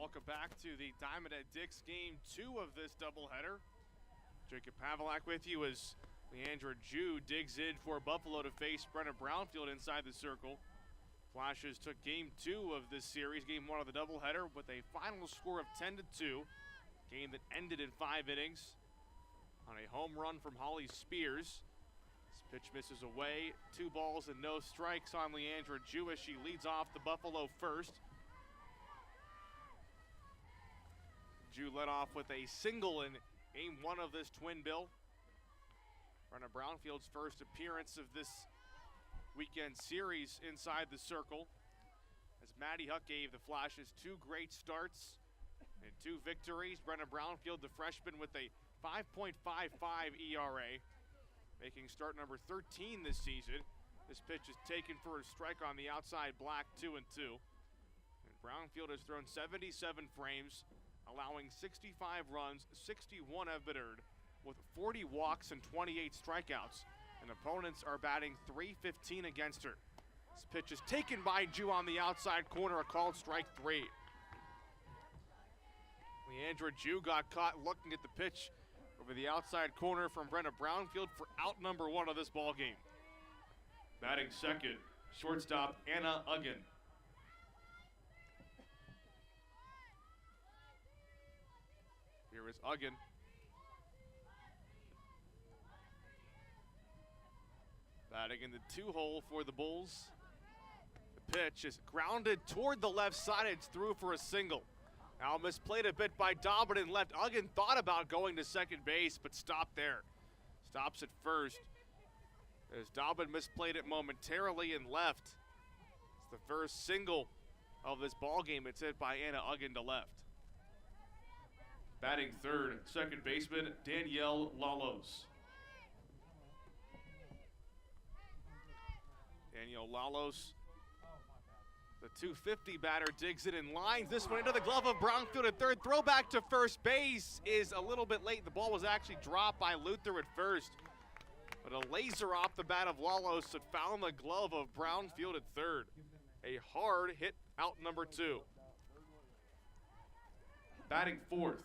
Welcome back to the Diamond at Dick's Game 2 of this doubleheader. Jacob Pavlak with you as Leandra Jew digs in for Buffalo to face Brenna Brownfield inside the circle. Flashes took Game 2 of this series, Game 1 of the doubleheader, with a final score of 10-2. Game that ended in 5 innings on a home run from Holly Spears. This pitch misses away. 2 balls and no strikes on Leandra Jew as she leads off the Buffalo first. Jew led off with a single in Game 1 of this twin bill. Brenna Brownfield's first appearance of this weekend series inside the circle, as Maddie Huck gave the Flashes 2 great starts and 2 victories. Brenna Brownfield, the freshman, with a 5.55 ERA, making start number 13 this season. This pitch is taken for a strike on the outside black, 2-2. And Brownfield has thrown 77 frames, allowing 65 runs, 61 have been earned, with 40 walks and 28 strikeouts. And opponents are batting .315 against her. This pitch is taken by Jew on the outside corner, a called strike 3. Leandra Jew got caught looking at the pitch over the outside corner from Brenna Brownfield for out number 1 of this ball game. Batting second, shortstop Anna Uggan. Here is Uggan. Batting in the 2-hole for the Bulls. The pitch is grounded toward the left side. It's through for a single. Now misplayed a bit by Dobbin and left. Uggan thought about going to second base, but stopped there. Stops at first. As Dobbin misplayed it momentarily and left. It's the first single of this ball game. It's hit by Anna Uggan to left. Batting third, second baseman Danielle Lalos. Danielle Lalos, the .250 batter, digs it and lines this one into the glove of Brownfield at third. Throwback to first base is a little bit late. The ball was actually dropped by Luther at first, but a laser off the bat of Lalos that found the glove of Brownfield at third. A hard hit, out number 2. Batting fourth,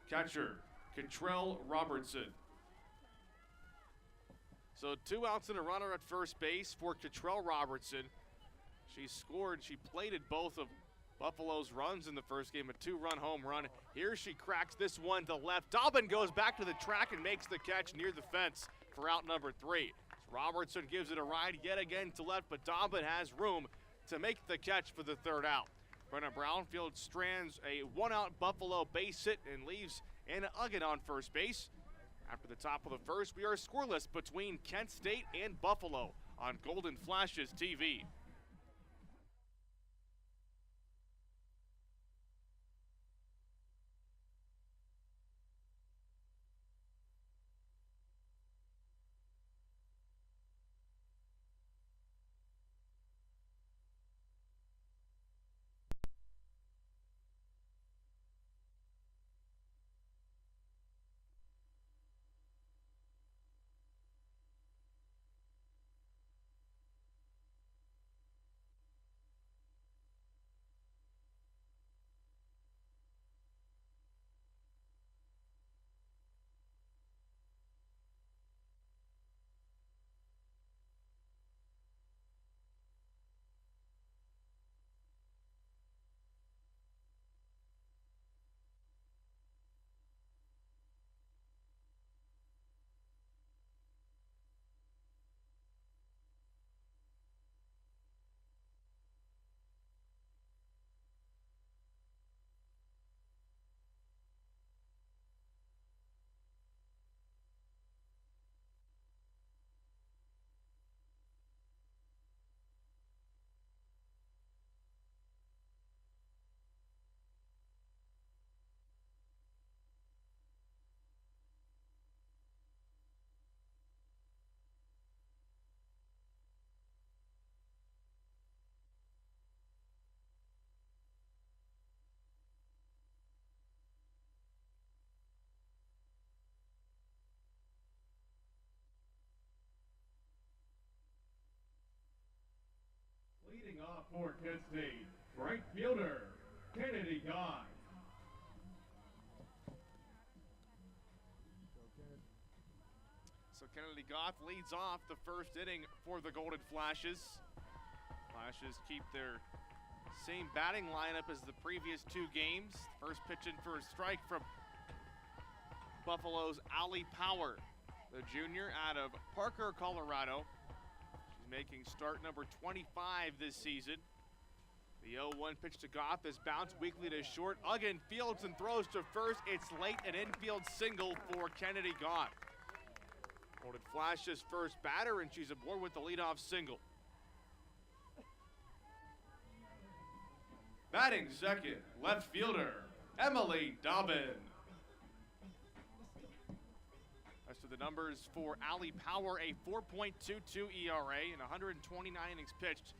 catcher Catrell Robertson. So 2 outs and a runner at first base for Catrell Robertson. She scored, she plated both of Buffalo's runs in the first game, a 2-run home run. Here she cracks this one to left. Dobbin goes back to the track and makes the catch near the fence for out number 3. So Robertson gives it a ride yet again to left, but Dobbin has room to make the catch for the 3rd out. Brenna Brownfield strands a 1-out Buffalo base hit and leaves Anna Uggan on first base. After the top of the first, we are scoreless between Kent State and Buffalo on Golden Flashes TV. Leading off for Kent State, right fielder, Kennedy Guy. Kennedy Goth leads off the first inning for the Golden Flashes. Flashes keep their same batting lineup as the previous two games. First pitch in for a strike from Buffalo's Ali Power, the junior out of Parker, Colorado. She's making start number 25 this season. The 0-1 pitch to Goth is bounced weakly to short. Uggan fields and throws to first. It's late, an infield single for Kennedy Goth. Golden Flashes first batter, and she's aboard with the leadoff single. Batting second, left fielder, Emily Dobbin. As to the numbers for Ali Power, a 4.22 ERA and 129 innings pitched.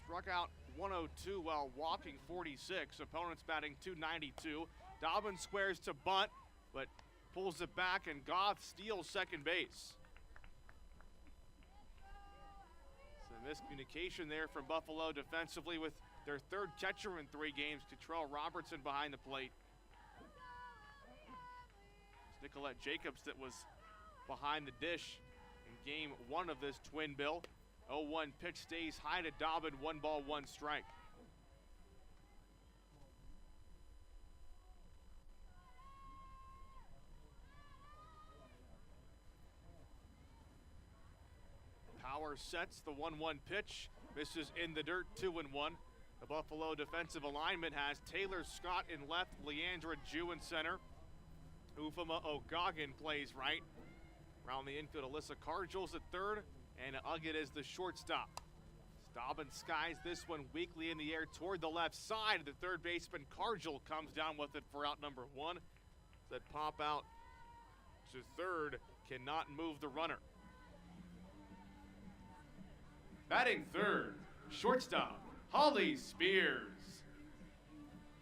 Struck out 102 while walking 46. Opponents batting 292. Dobbin squares to bunt, but pulls it back, and Goth steals second base. Some miscommunication there from Buffalo defensively with their third catcher in 3 games, Cottrell Robertson, behind the plate. It's Nicolette Jacobs that was behind the dish in game 1 of this twin bill. 0-1 pitch stays high to Dobbin, 1 ball, 1 strike. Power sets the 1-1 pitch, misses in the dirt, 2-1. The Buffalo defensive alignment has Taylor Scott in left, Leandra Jew in center. Ufama O'Goggin plays right. Around the infield, Alyssa Cargill's at third, and Uggan is the shortstop. Dobbin skies this one weakly in the air toward the left side. The third baseman Cargill comes down with it for out number 1. That pop out to third cannot move the runner. Batting third, shortstop, Holly Spears.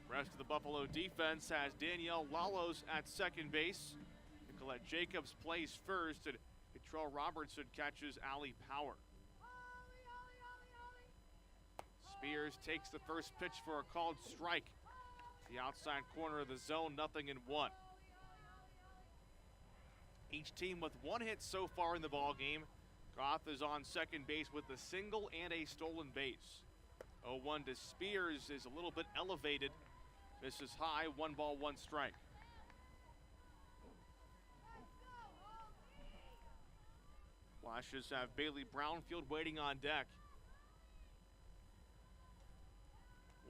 Rest of the Buffalo defense has Danielle Lalos at second base. Nicolette Jacobs plays first, and Cottrell Robertson catches Ali Power. Spears takes the first pitch for a called strike. The outside corner of the zone, 0-1. Each team with 1 hit so far in the ballgame. Goth is on second base with a single and a stolen base. 0-1 to Spears is a little bit elevated. Misses high, 1 ball, 1 strike. Flashes have Bailey Brownfield waiting on deck.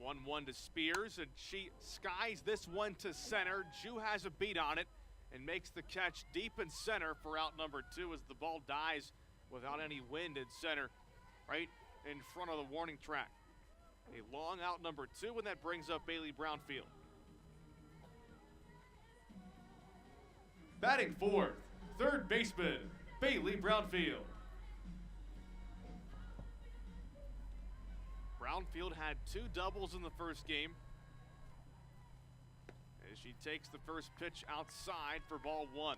1-1 to Spears, and she skies this one to center. Jew has a beat on it and makes the catch deep in center for out number 2 as the ball dies without any wind in center, right in front of the warning track. A long out number 2, and that brings up Bailey Brownfield. Batting fourth, third baseman, Bailey Brownfield. Brownfield had 2 doubles in the first game as she takes the first pitch outside for ball 1.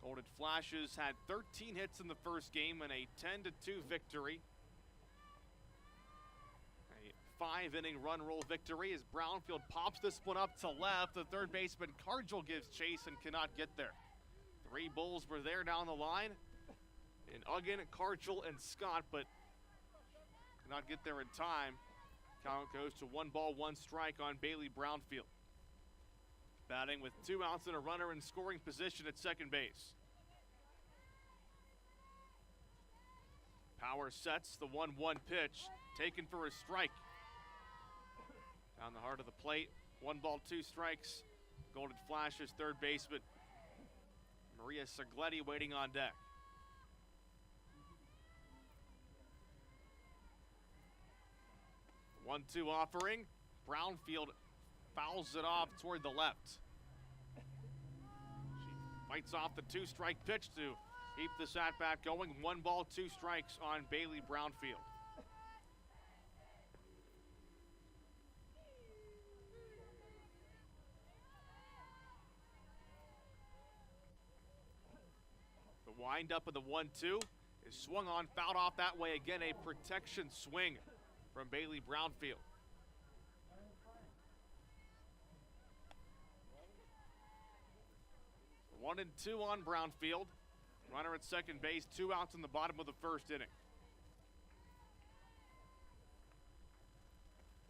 Golden Flashes had 13 hits in the first game and a 10-2 victory. A 5-inning run roll victory as Brownfield pops this one up to left. The third baseman Cargill gives chase and cannot get there. 3 Bulls were there down the line. And Uggan, Cargill, and Scott, but cannot get there in time. Count goes to 1 ball, 1 strike on Bailey Brownfield. Batting with 2 outs and a runner in scoring position at second base. Power sets the 1-1 pitch, taken for a strike. Down the heart of the plate, 1 ball, 2 strikes. Golden Flashes third baseman Maria Sagletti waiting on deck. The 1-2 offering. Brownfield fouls it off toward the left. She fights off the 2-strike pitch to keep this at-bat going. 1 ball, 2 strikes on Bailey Brownfield. The windup of the 1-2 is swung on, fouled off that way again. A protection swing from Bailey Brownfield. 1-2 on Brownfield. Runner at second base, 2 outs in the bottom of the first inning.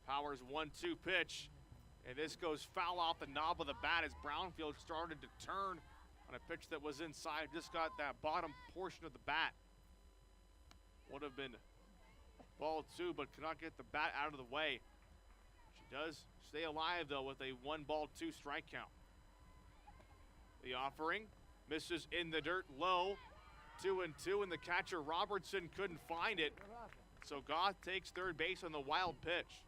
Powers 1-2 pitch, and this goes foul off the knob of the bat as Brownfield started to turn on a pitch that was inside. Just got that bottom portion of the bat. Would have been ball 2, but could not get the bat out of the way. She does stay alive, though, with a 1-2 strike count. The offering misses in the dirt low. 2-2, and the catcher Robertson couldn't find it. So Goff takes third base on the wild pitch.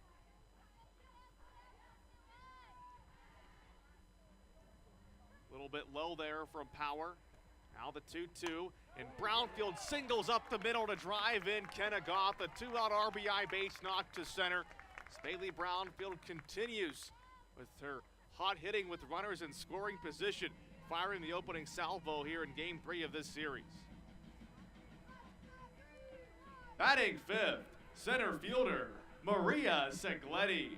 A little bit low there from Power. Now the 2-2, and Brownfield singles up the middle to drive in Kenna Goff. A 2-out RBI base knock to center. Bailey Brownfield continues with her hot hitting with runners in scoring position, firing the opening salvo here in Game 3 of this series. Batting fifth, center fielder Maria Segletti.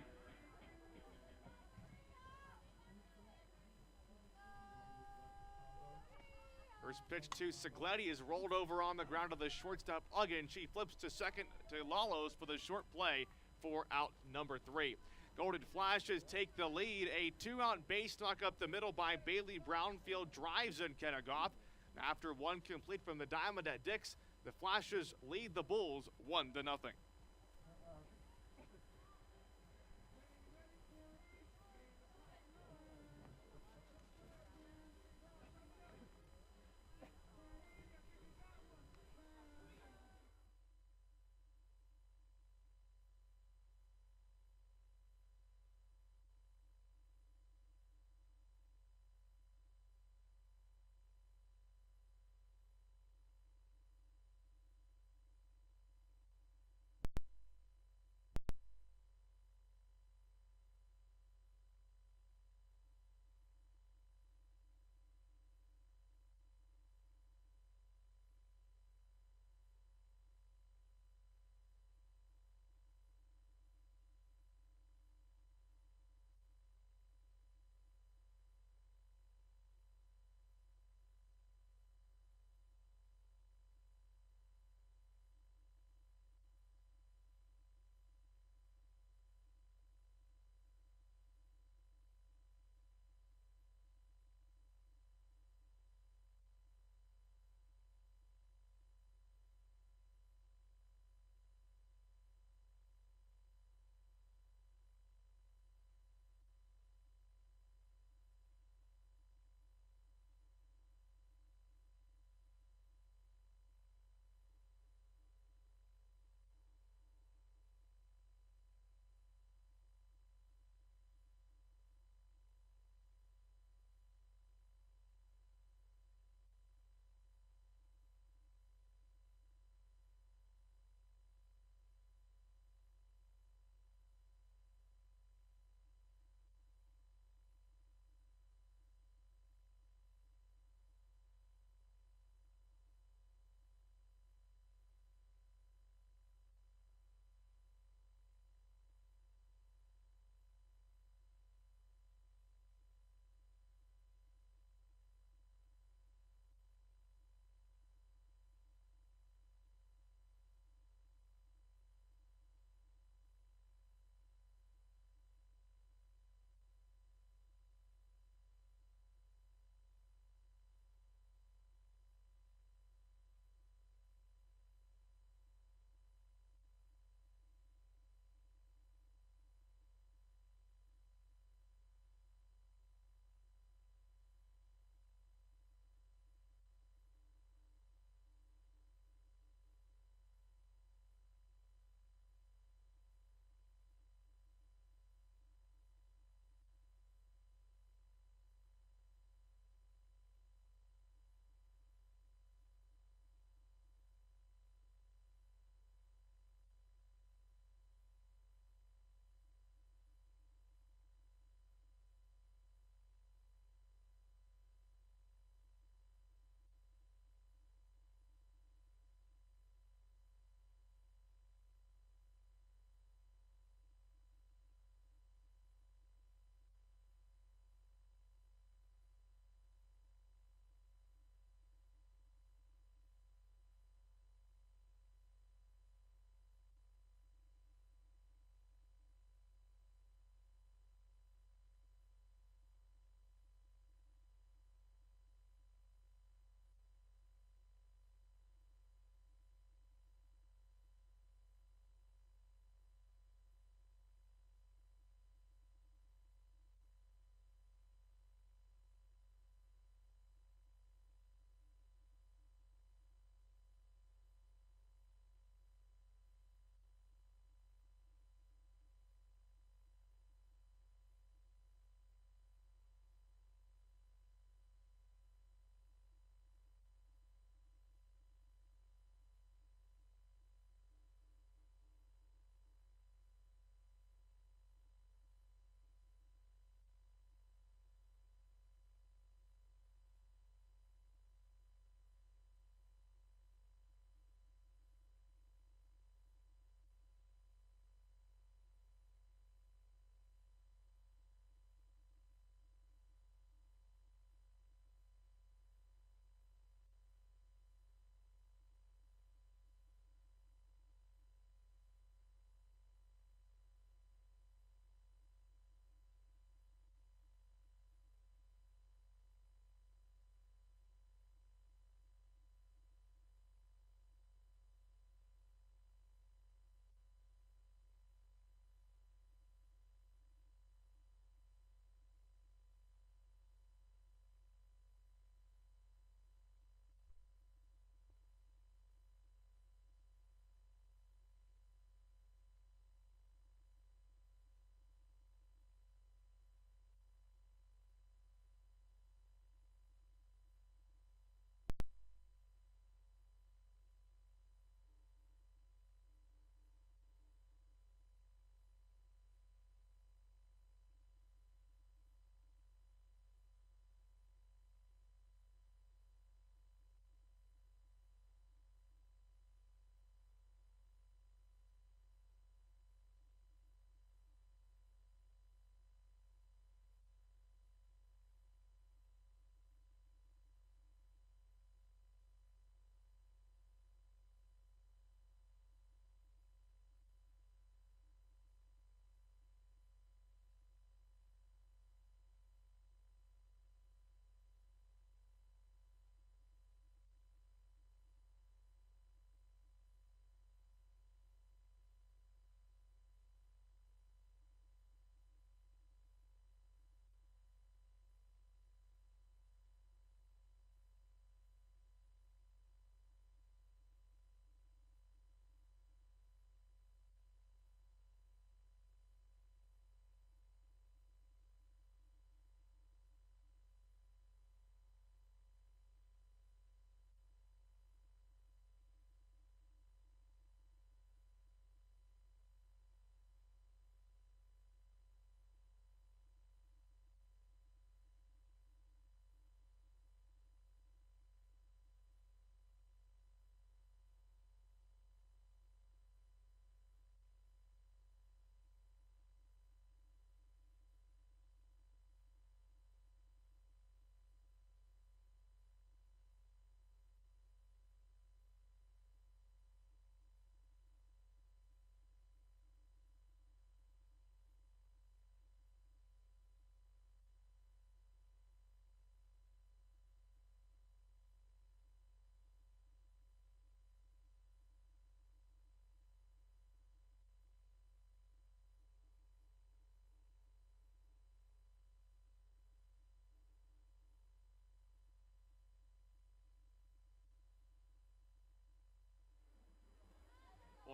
First pitch to Segletti is rolled over on the ground to the shortstop Uggan. She flips to second to Lalos for the short play for out number 3. Golden Flashes take the lead. A 2-out base knock up the middle by Bailey Brownfield drives in Kenna Goff. After one complete from the diamond at Dix, the Flashes lead the Bulls 1-0.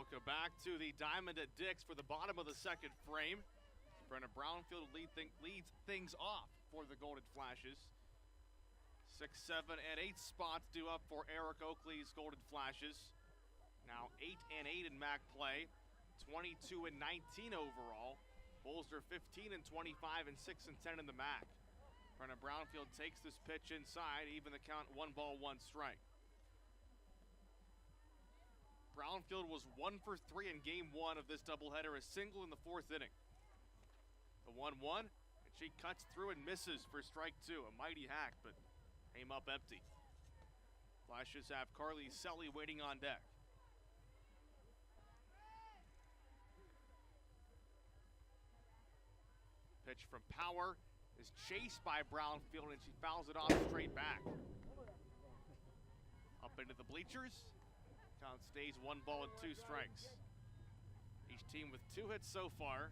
Welcome back to the Diamond at Dick's for the bottom of the second frame. Brenna Brownfield leads things off for the Golden Flashes. 6, 7, and 8 spots due up for Eric Oakley's Golden Flashes. Now 8 and 8 in MAC play, 22 and 19 overall. Bulls are 15 and 25 and 6 and 10 in the MAC. Brenna Brownfield takes this pitch inside, even the count, 1 ball, 1 strike. Brownfield was 1 for 3 in game 1 of this doubleheader, a single in the 4th inning. The 1-1, and she cuts through and misses for strike 2. A mighty hack, but came up empty. Flashes have Carly Selly waiting on deck. Pitch from Power is chased by Brownfield, and she fouls it off straight back. Up into the bleachers. Count stays 1 ball and 2 strikes. Each team with 2 hits so far.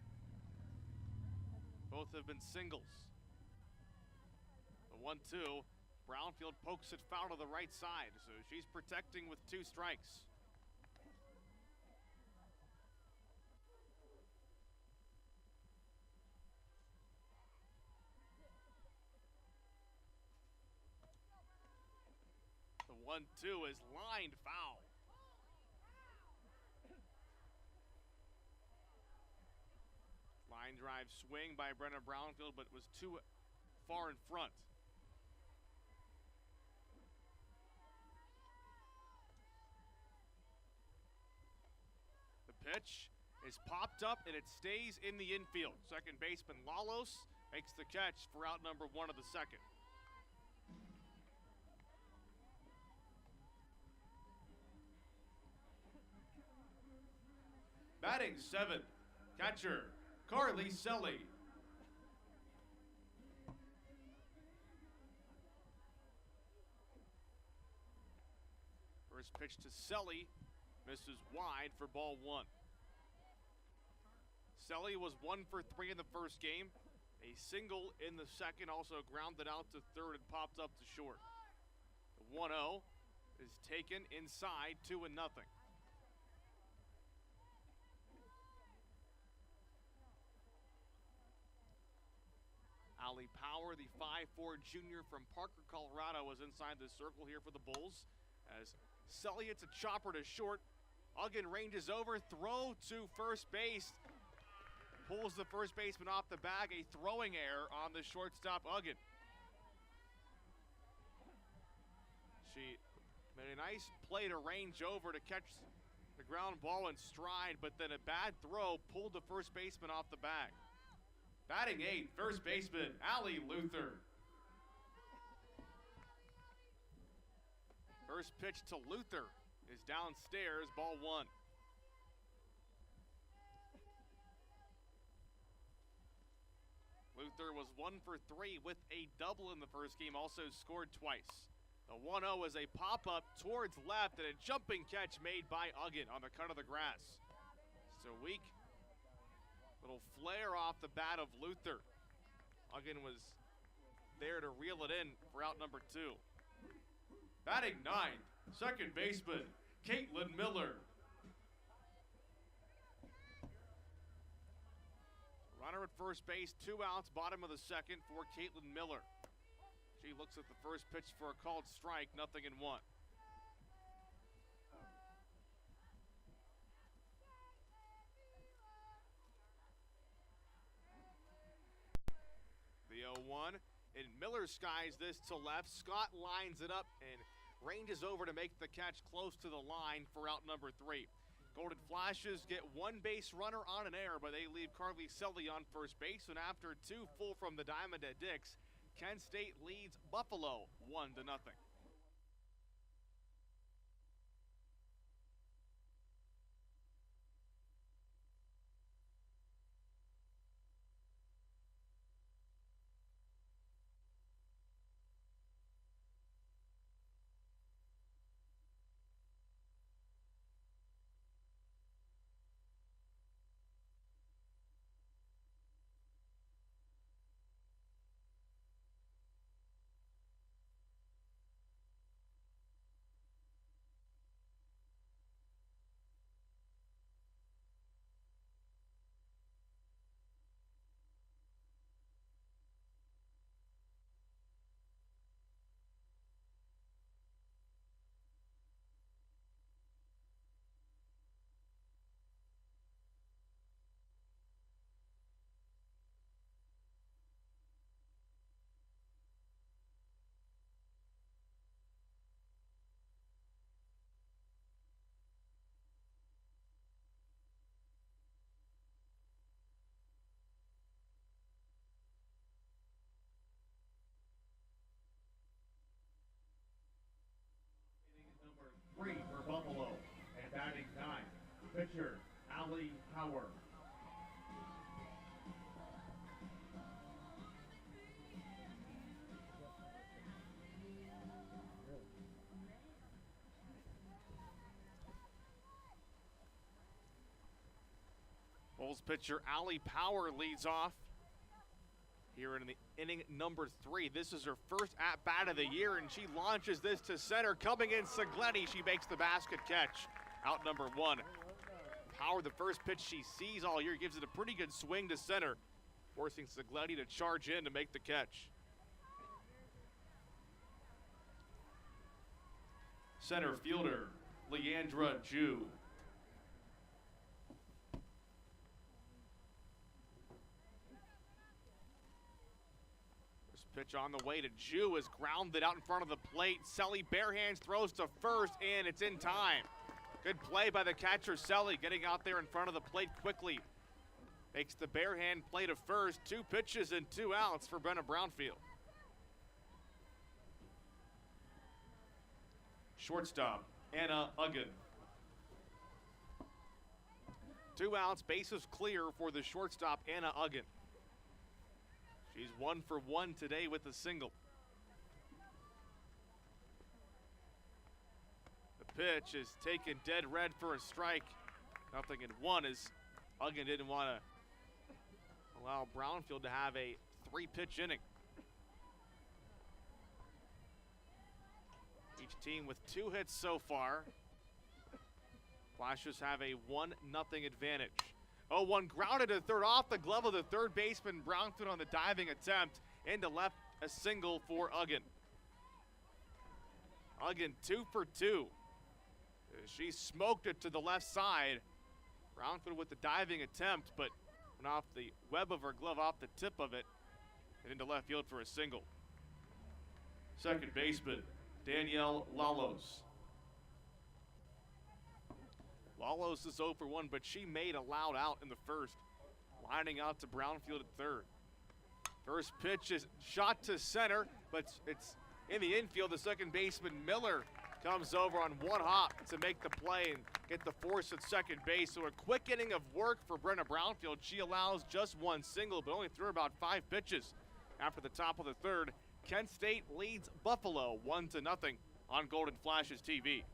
Both have been singles. The 1-2, Brownfield pokes it foul to the right side, so she's protecting with 2 strikes. The 1-2 is lined foul. Line drive swing by Brenna Brownfield, but was too far in front. The pitch is popped up and it stays in the infield. Second baseman Lalos makes the catch for out number 1 of the second. Batting 7th, catcher Carly Selly. First pitch to Selly, misses wide for ball 1. Selly was 1 for 3 in the first game, a single in the second, also grounded out to third and popped up to short. The 1-0 is taken inside, 2-0. Allie Power, the 5'4" junior from Parker, Colorado, was inside the circle here for the Bulls. As Selly hits a chopper to short, Uggan ranges over, throw to first base. Pulls the first baseman off the bag, a throwing error on the shortstop, Uggan. She made a nice play to range over to catch the ground ball in stride, but then a bad throw pulled the first baseman off the bag. Batting 8th, first baseman, Allie Luther. First pitch to Luther is downstairs, ball 1. Luther was 1 for 3 with a double in the first game, also scored twice. The 1-0 is a pop-up towards left and a jumping catch made by Uggan on the cut of the grass. So weak. Little flare off the bat of Luther. Uggan was there to reel it in for out number 2. Batting 9th, second baseman, Caitlin Miller. Runner at first base, 2 outs, bottom of the second for Caitlin Miller. She looks at the first pitch for a called strike, 0-1. The 0-1, and Miller skies this to left. Scott lines it up and ranges over to make the catch close to the line for out number 3. Golden Flashes get 1 base runner on an error, but they leave Carly Selly on first base. And after 2 full from the Diamond at Dick's, Kent State leads Buffalo 1-0. pitcher, Allie Power. Bulls pitcher Allie Power leads off here in the inning number 3. This is her first at-bat of the year, and she launches this to center. Coming in, Sagletti. She makes the basket catch. Out number 1. Power, the first pitch she sees all year, gives it a pretty good swing to center, forcing Sagletti to charge in to make the catch. Center fielder, Leandra Jew. Pitch on the way to Jew is grounded out in front of the plate. Selly bare hands throws to first, and it's in time. Good play by the catcher, Selly, getting out there in front of the plate quickly. Makes the bare hand play to first. 2 pitches and 2 outs for Brenna Brownfield. Shortstop, Anna Uggan. 2 outs, bases clear for the shortstop, Anna Uggan. She's 1 for 1 today with a single. The pitch is taken dead red for a strike. 0-1 as Uggan didn't want to allow Brownfield to have a 3-pitch inning. Each team with 2 hits so far. Flashes have a 1-0 advantage. 0-1 grounded to third off the glove of the third baseman. Brownfield on the diving attempt. Into left, a single for Uggan. Uggan 2 for 2. She smoked it to the left side. Brownfield with the diving attempt, but went off the web of her glove, off the tip of it, and into left field for a single. Second baseman, Danielle Lalos. Lalos is 0 for 1, but she made a loud out in the first, lining out to Brownfield at third. First pitch is shot to center, but it's in the infield. The second baseman, Miller, comes over on one hop to make the play and get the force at second base. So a quick inning of work for Brenna Brownfield. She allows just 1 single, but only threw about 5 pitches. After the top of the third, Kent State leads Buffalo 1-0 on Golden Flashes TV.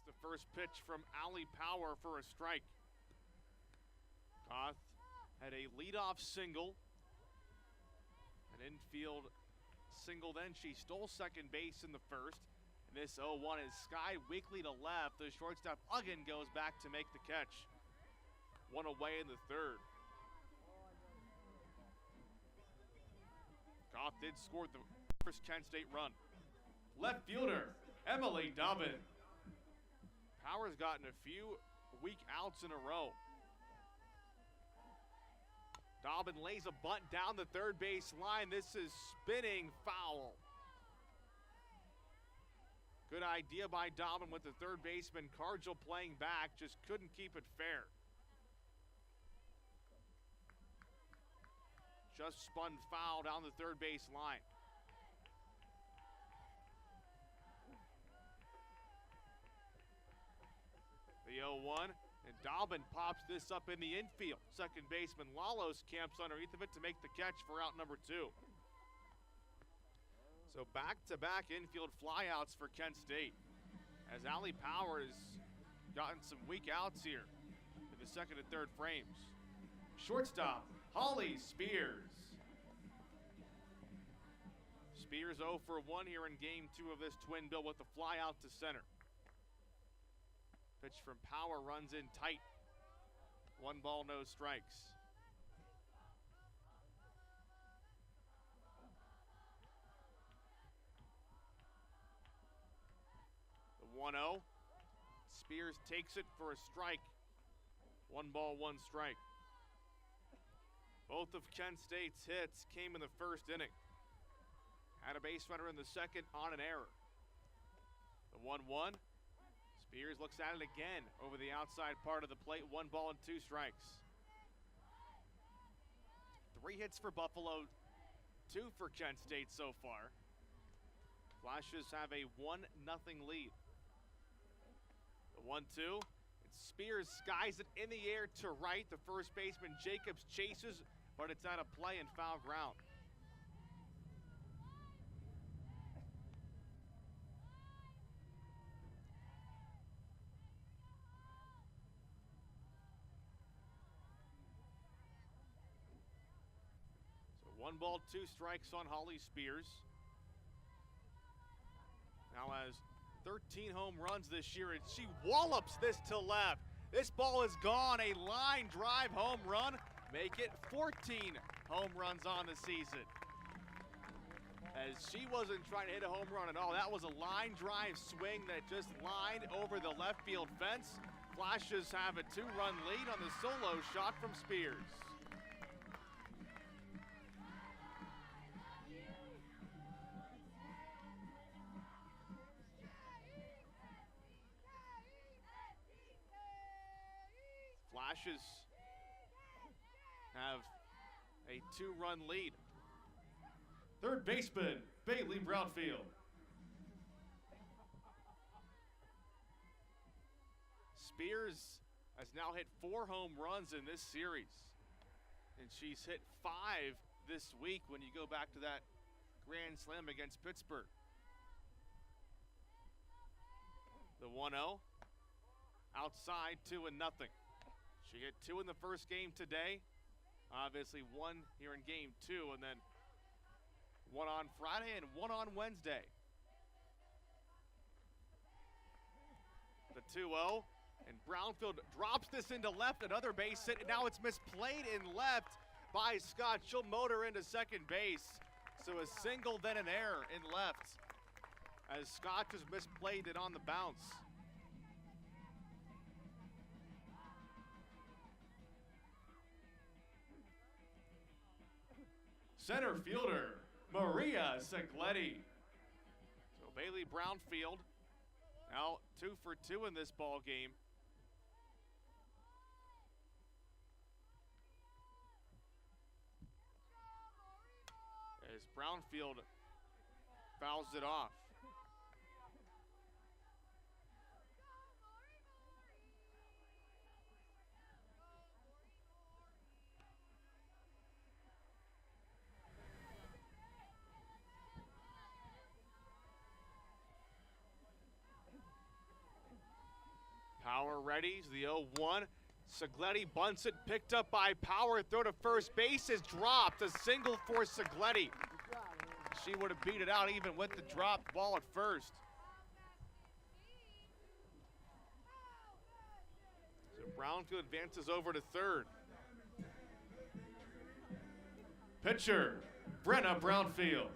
The first pitch from Allie Power for a strike. Koth had a leadoff single, an infield single, then she stole second base in the first. And this 0-1 is skied weakly to left. The shortstop Uggan goes back to make the catch. 1 away in the third. Koth did score the first Kent State run. Left fielder, Emily Dobbin. Power's gotten a few weak outs in a row. Dobbin lays a bunt down the third base line. This is spinning foul. Good idea by Dobbin with the third baseman Cargill playing back, just couldn't keep it fair. just spun foul down the third base line. The 0-1, and Dobbin pops this up in the infield. Second baseman Lalos camps underneath of it to make the catch for out number 2. So back-to-back infield flyouts for Kent State, as Allie Power has gotten some weak outs here in the second and third frames. Shortstop, Holly Spears. Spears 0 for 1 here in game 2 of this twin bill with the fly out to center. Pitch from Power runs in tight. 1 ball, no strikes. The 1-0. Spears takes it for a strike. 1 ball, 1 strike. Both of Kent State's hits came in the first inning. Had a base runner in the second on an error. The 1-1. Spears looks at it again over the outside part of the plate. 1 ball and 2 strikes. 3 hits for Buffalo, 2 for Kent State so far. Flashes have a 1-0 lead. The 1-2. And Spears skies it in the air to right. The first baseman Jacobs chases, but it's out of play and foul ground. So 1 ball, 2 strikes on Holly Spears. Now has 13 home runs this year, and she wallops this to left. This ball is gone, a line drive home run. Make it 14 home runs on the season. As she wasn't trying to hit a home run at all. That was a line drive swing that just lined over the left field fence. Flashes have a 2-run lead on the solo shot from Spears. Flashes have a 2-run lead. Third baseman, Bailey Brownfield. Spears has now hit 4 home runs in this series. And she's hit 5 this week when you go back to that grand slam against Pittsburgh. The 1-0, outside 2-0. She hit 2 in the first game today. Obviously 1 here in game 2, and then 1 on Friday and 1 on Wednesday. The 2-0, and Brownfield drops this into left, another base hit, and now it's misplayed in left by Scott. She'll motor into second base. So a single, then an error in left, as Scott just misplayed it on the bounce. Center fielder, Maria Segletti. So Bailey Brownfield now 2 for 2 in this ball game. As Brownfield fouls it off. Power readies the 0-1. Segletti bunts it, picked up by Power. Throw to first base is dropped. A single for Segletti. She would have beat it out even with the dropped ball at first. So Brownfield advances over to third. Pitcher, Brenna Brownfield.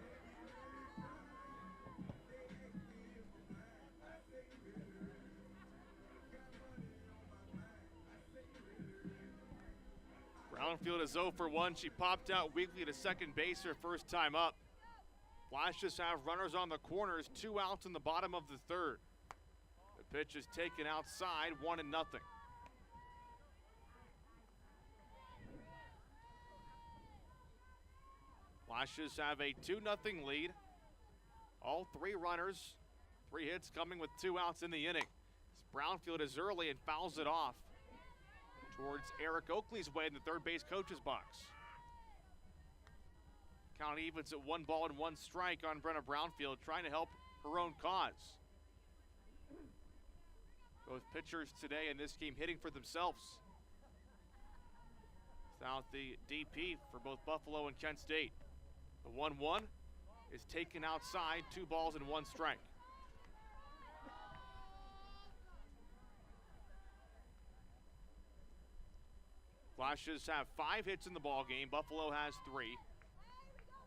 Brownfield is 0 for 1. She popped out weakly to second base her first time up. Flashes have runners on the corners, 2 outs in the bottom of the third. The pitch is taken outside, 1-0. Flashes have a 2-0 lead. All three runners, 3 hits coming with 2 outs in the inning. Brownfield is early and fouls it off towards Eric Oakley's way in the third base coach's box. Count evens at 1 ball and 1 strike on Brenna Brownfield, trying to help her own cause. Both pitchers today in this game hitting for themselves. Without the DP for both Buffalo and Kent State. The 1-1 is taken outside, 2 balls and 1 strike. Flashes have 5 hits in the ball game. Buffalo has 3.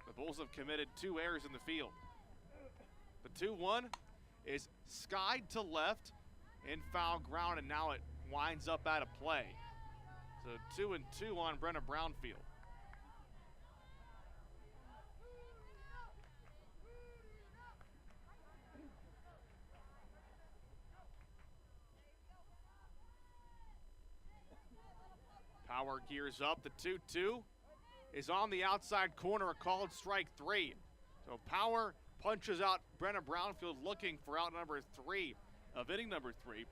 The Bulls have committed 2 errors in the field. The 2-1 is skied to left in foul ground, and now it winds up out of play. So 2-2 on Brenna Brownfield. Power gears up. The 2-2 is on the outside corner, a called strike 3. So Power punches out Brenna Brownfield, looking for out number 3 of inning number 3.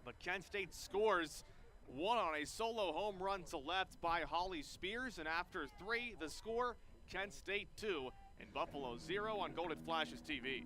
But Kent State scores 1 on a solo home run to left by Holly Spears. And after 3, the score, Kent State 2 and Buffalo 0 on Golden Flashes TV.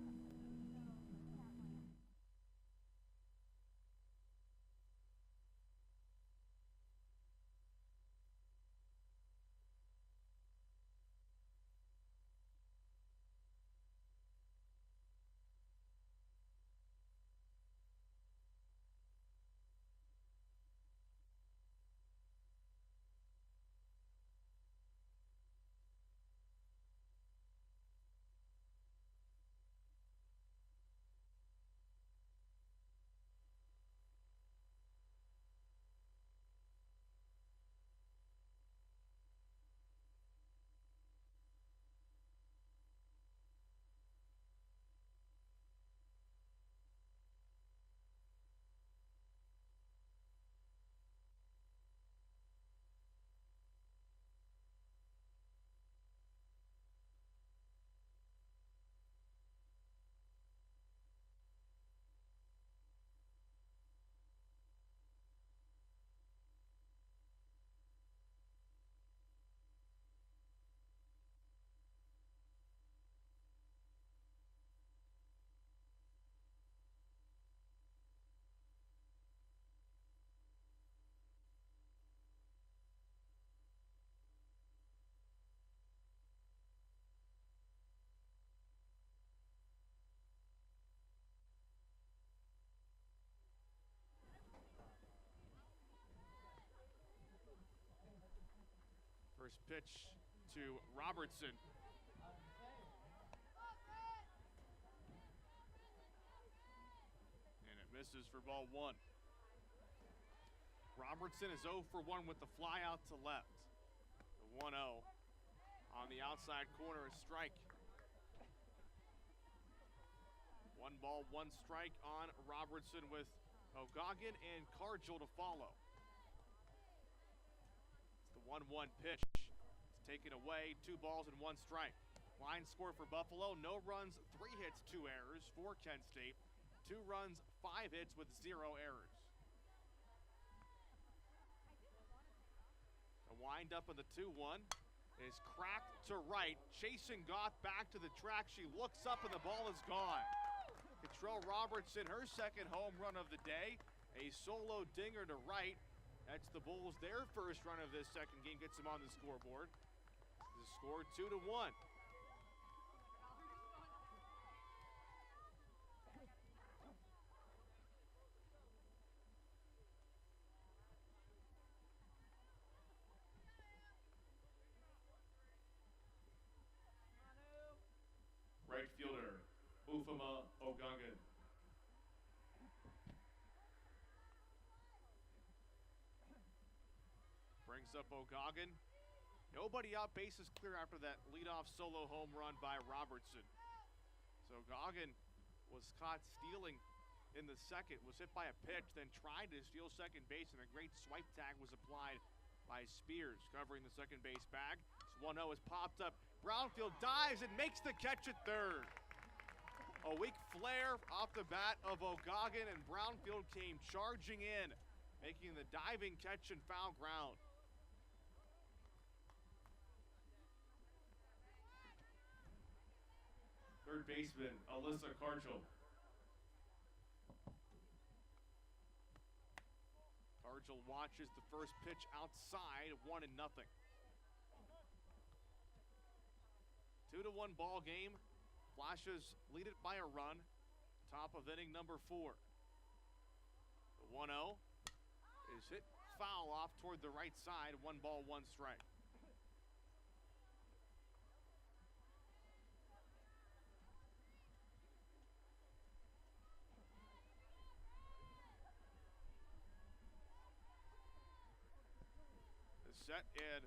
First pitch to Robertson. And it misses for ball 1. Robertson is 0 for 1 with the fly out to left. The 1-0 on the outside corner, a strike. 1 ball, 1 strike on Robertson with O'Goggin and Cargill to follow. It's the 1-1 pitch. It's taken away, 2 balls and 1 strike. Line score for Buffalo, no runs, 3 hits, 2 errors. For Kent State, 2 runs, 5 hits with 0 errors. The wind up of the 2-1 is cracked to right. Chasing Goff back to the track. She looks up and the ball is gone. Contrell Robertson, her second home run of the day. A solo dinger to right. That's the Bulls, their first run of this second game. Gets them on the scoreboard. The score 2-1. Right fielder, Ufema O'Goggin. Brings up O'Goggin. Nobody out, bases clear after that leadoff solo home run by Robertson. So O'Goggin was caught stealing in the second, was hit by a pitch, then tried to steal second base, and a great swipe tag was applied by Spears, covering the second base bag. This 1-0 is popped up Brownfield dives and makes the catch at third. A weak flare off the bat of O'Goggin, and Brownfield came charging in, making the diving catch and foul ground. Third baseman, Alyssa Cargill. Cargill watches the first pitch outside, 1-0. 2-1 ball game. Flashes lead it by a run. Top of inning number 4. The 1-0 is hit foul off toward the right side. 1 ball, 1 strike. The set and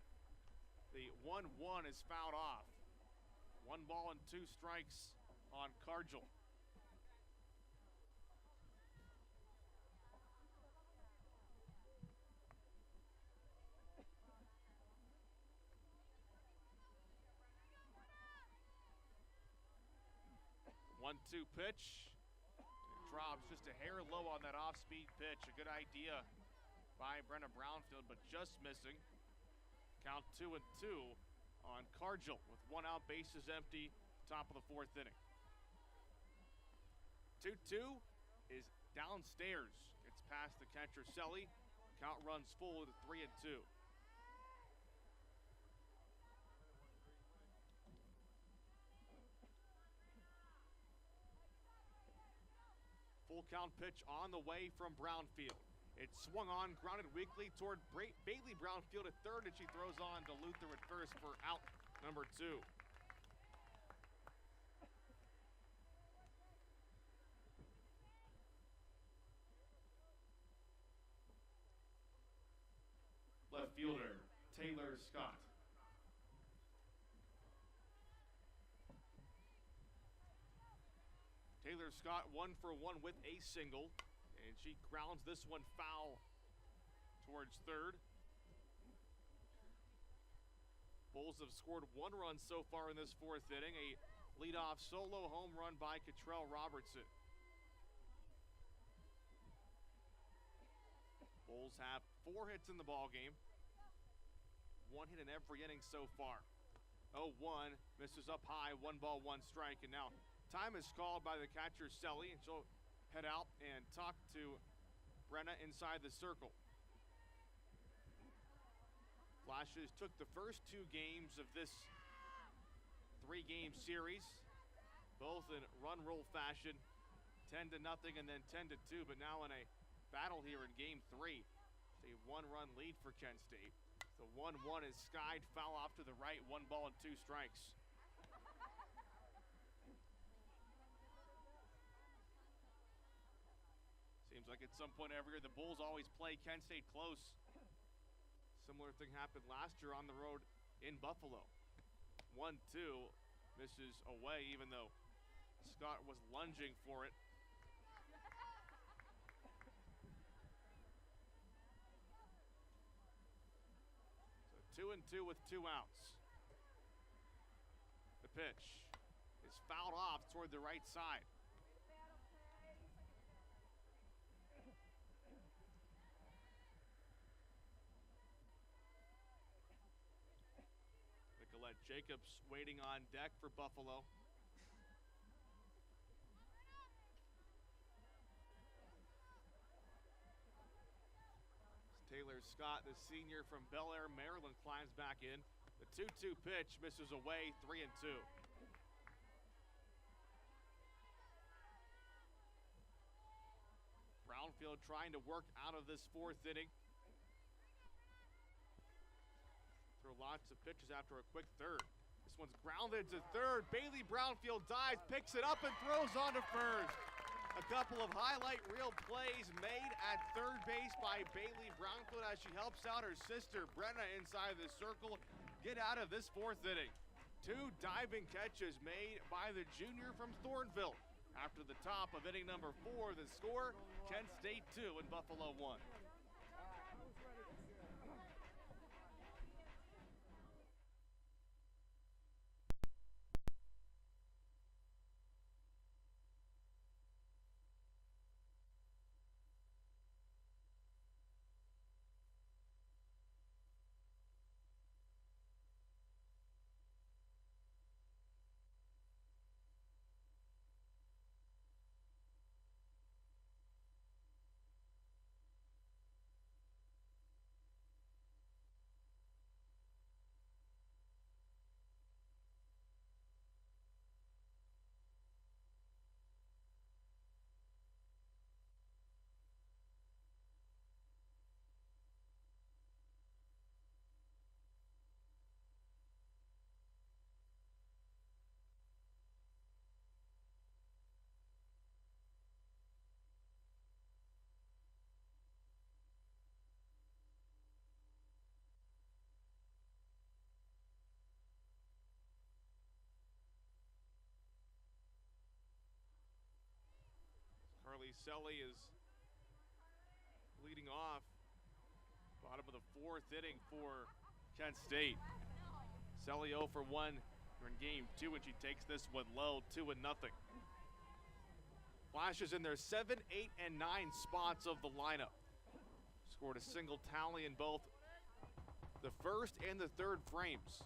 the 1-1 is fouled off. 1 ball and 2 strikes on Cargill. The 1-2 pitch. It drops just a hair low on that off-speed pitch. A good idea by Brenna Brownfield, but just missing. Count 2-2 on Cargill with 1 out, bases empty, top of the 4th inning. 2-2 is downstairs. It's past the catcher, Selly. Count runs full to 3-2. Full count pitch on the way from Brownfield. It's swung on, grounded weakly toward Bailey Brownfield at third, and she throws on to Luther at first for out number 2. Left fielder, Taylor Scott. Taylor Scott 1 for 1 with a single, and she grounds this one foul towards third. Bulls have scored 1 run so far in this 4th inning, a leadoff solo home run by Cottrell Robertson. Bulls have 4 hits in the ballgame, 1 hit in every inning so far. 0-1, misses up high, 1 ball, 1 strike, and now time is called by the catcher, Selly, and she'll head out and talk to Brenna inside the circle. Flashes took the first 2 games of this 3-game series, both in run roll fashion, 10-0 and then 10-2, but now in a battle here in game 3. It's a 1-run lead for Kent State. The 1-1 is skied, foul off to the right, 1 ball and 2 strikes. Seems like at some point every year the Bulls always play Kent State close. Similar thing happened last year on the road in Buffalo. 1-2 misses away, even though Scott was lunging for it. So 2-2 with 2 outs. The pitch is fouled off toward the right side. Nicolette Jacobs waiting on deck for Buffalo. Taylor Scott, the senior from Bel Air, Maryland, climbs back in. The 2-2 pitch misses away, 3-2. Brownfield trying to work out of this 4th inning. Throw lots of pitches after a quick third. This one's grounded to third. Bailey Brownfield dives, picks it up, and throws on to first. A couple of highlight reel plays made at third base by Bailey Brownfield as she helps out her sister Brenna inside the circle get out of this 4th inning. 2 diving catches made by the junior from Thornville. After the top of inning number 4, the score, Kent State 2 and Buffalo 1. Selly is leading off. Bottom of the fourth inning for Kent State. Selly 0 for 1 in game 2, and she takes this one low, 2-0. Flashes in their 7, 8, and 9 spots of the lineup. Scored a single tally in both the first and the third frames.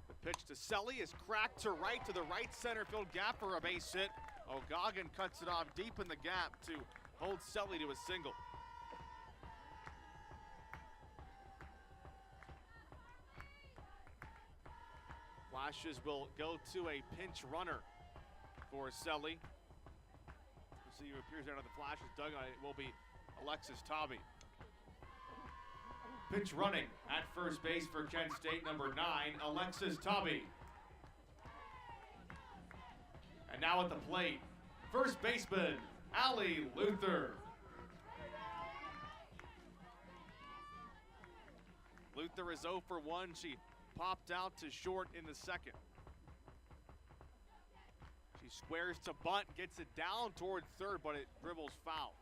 The pitch to Selly is cracked to the right center field gap for a base hit. O'Goggin cuts it off deep in the gap to hold Selly to a single. Flashes will go to a pinch runner for Selly. We'll see who appears out of the Flashes dugout. It will be Alexis Tobby. Pitch running at first base for Kent State, number 9, Alexis Tobby. And now at the plate, first baseman, Allie Luther. Luther is 0 for 1. She popped out to short in the second. She squares to bunt, gets it down towards third, but it dribbles foul.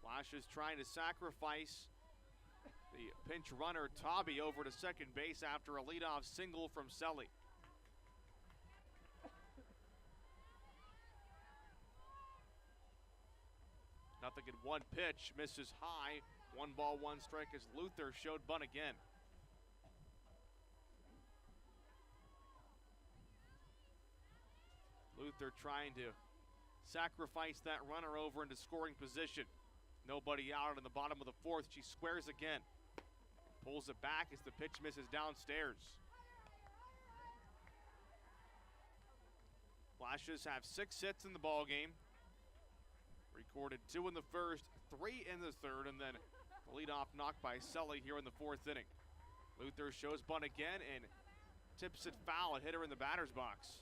Flashes trying to sacrifice the pinch runner Tobby over to second base after a leadoff single from Selly. Nothing in one pitch, misses high. 1 ball, 1 strike as Luther showed bunt again. Luther trying to sacrifice that runner over into scoring position. Nobody out in the bottom of the fourth. She squares again. Pulls it back as the pitch misses downstairs. Flashes have 6 hits in the ball game. Recorded 2 in the first, 3 in the third, and then the leadoff knock by Selly here in the fourth inning. Luther shows bunt again and tips it foul and hit her in the batter's box.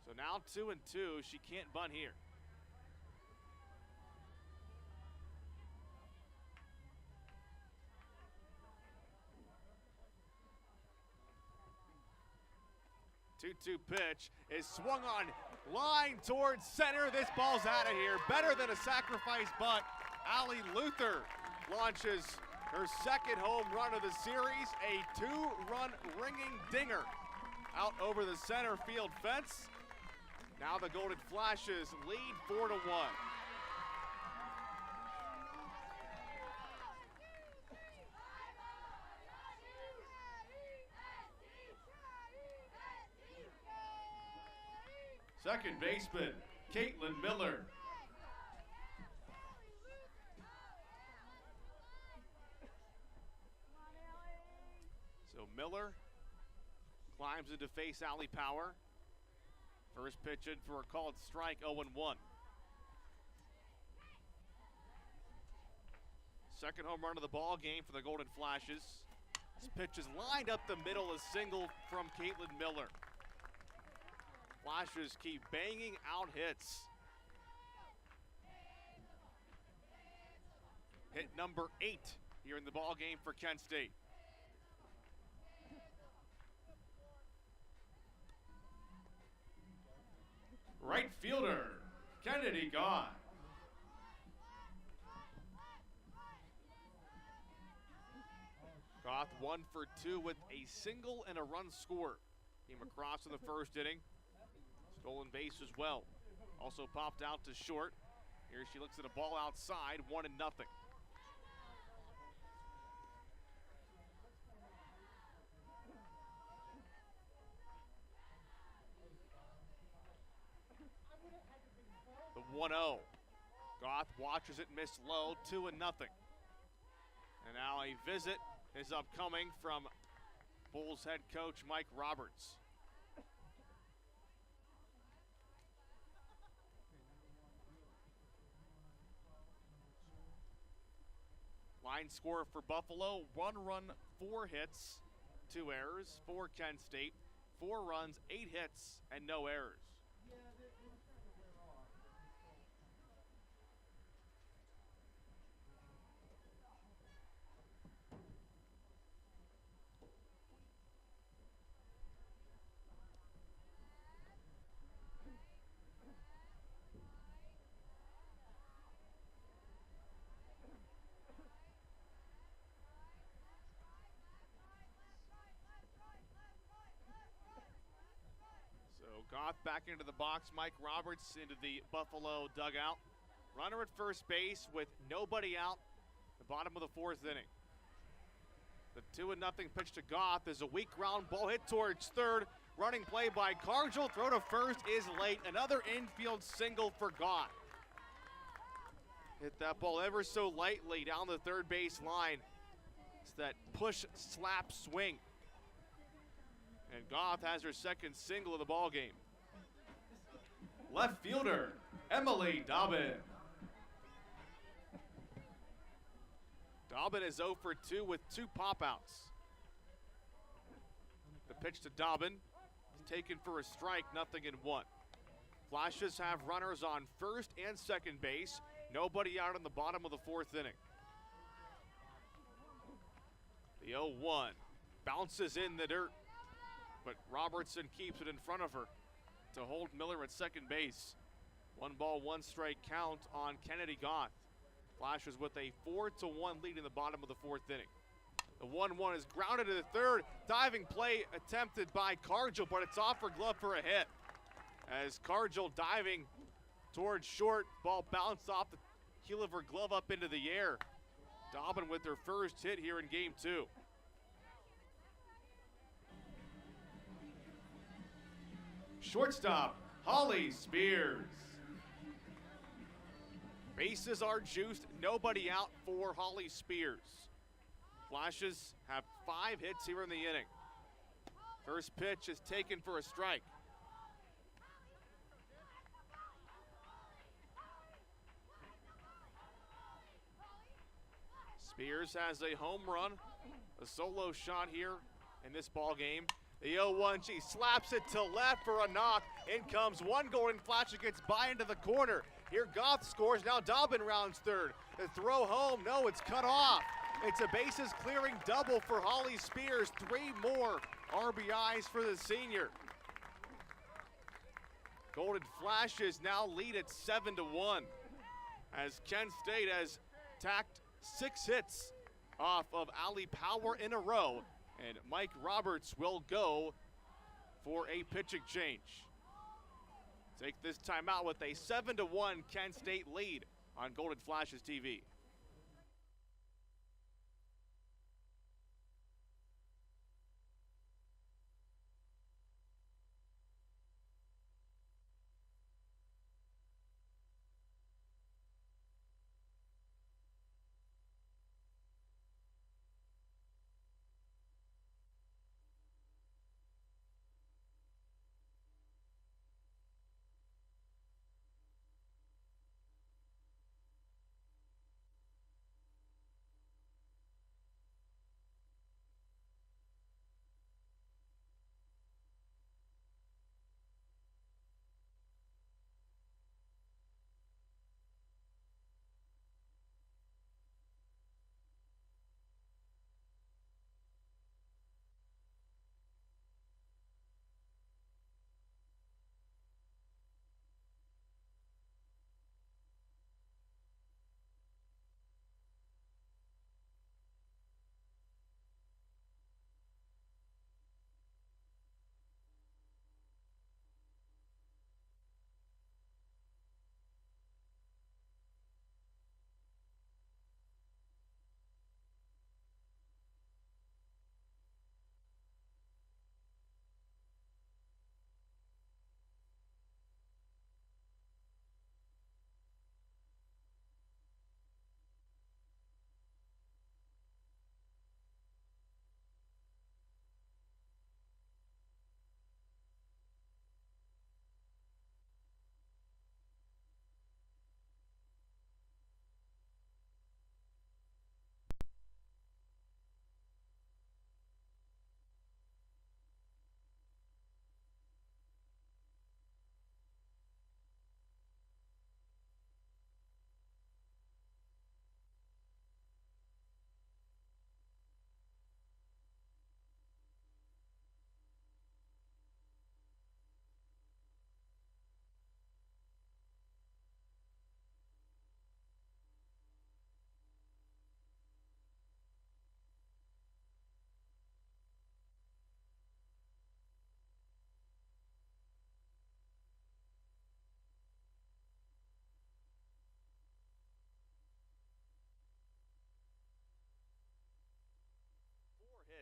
So now 2-2. She can't bunt here. Two-two pitch is swung on, line towards center. This ball's out of here. Better than a sacrifice bunt. Allie Luther launches her second home run of the series, a 2-run ringing dinger out over the center field fence. Now the Golden Flashes lead 4-1. Second baseman, Caitlin Miller. So Miller climbs in to face Allie Power. First pitch in for a called strike, 0-1. Second home run of the ball game for the Golden Flashes. This pitch is lined up the middle, a single from Caitlin Miller. Flashes keep banging out hits. Hit number 8 here in the ball game for Kent State. Right fielder, Kennedy Gone. Goth 1 for 2 with a single and a run score. Came across in the first inning. Stolen base as well. Also popped out to short. Here she looks at a ball outside, 1-0. The 1-0. Goth watches it miss low, 2-0. And now a visit is upcoming from Bulls head coach Mike Roberts. Line score for Buffalo, 1 run, 4 hits, 2 errors. For Kent State, 4 runs, 8 hits, and no errors. back into the box. Mike Roberts into the Buffalo dugout. Runner at first base with nobody out. The bottom of the fourth inning. The 2-0 pitch to Goff is a weak ground ball hit towards third. Running play by Cargill. Throw to first is late. Another infield single for Goff. Hit that ball ever so lightly down the third base line. It's that push slap swing. And Goff has her second single of the ball game. Left fielder, Emily Dobbin. Dobbin is 0 for 2 with 2 pop-outs. The pitch to Dobbin is taken for a strike, 0-1. Flashes have runners on first and second base. Nobody out in the bottom of the fourth inning. The 0-1 bounces in the dirt, but Robertson keeps it in front of her to hold Miller at second base. 1 ball, 1 strike count on Kennedy Goff. Flashes with a 4-1 lead in the bottom of the fourth inning. The 1-1 is grounded to the third. Diving play attempted by Cargill, but it's off her glove for a hit. As Cargill diving towards short, ball bounced off the heel of her glove up into the air. Dobbin with her first hit here in game 2. Shortstop, Holly Spears. Bases are juiced, nobody out for Holly Spears. Flashes have 5 hits here in the inning. First pitch is taken for a strike. Spears has a home run, a solo shot here in this ball game. The 0-1, she slaps it to left for a knock. In comes one Golden Flash, it gets by into the corner. Here Goff scores, now Dobbin rounds third. The throw home, no, it's cut off. It's a bases clearing double for Holly Spears. 3 more RBIs for the senior. Golden Flashes now lead at 7-1 as Kent State has tacked 6 hits off of Allie Power in a row, and Mike Roberts will go for a pitching change. Take this time out with a 7-1 Kent State lead on Golden Flashes TV.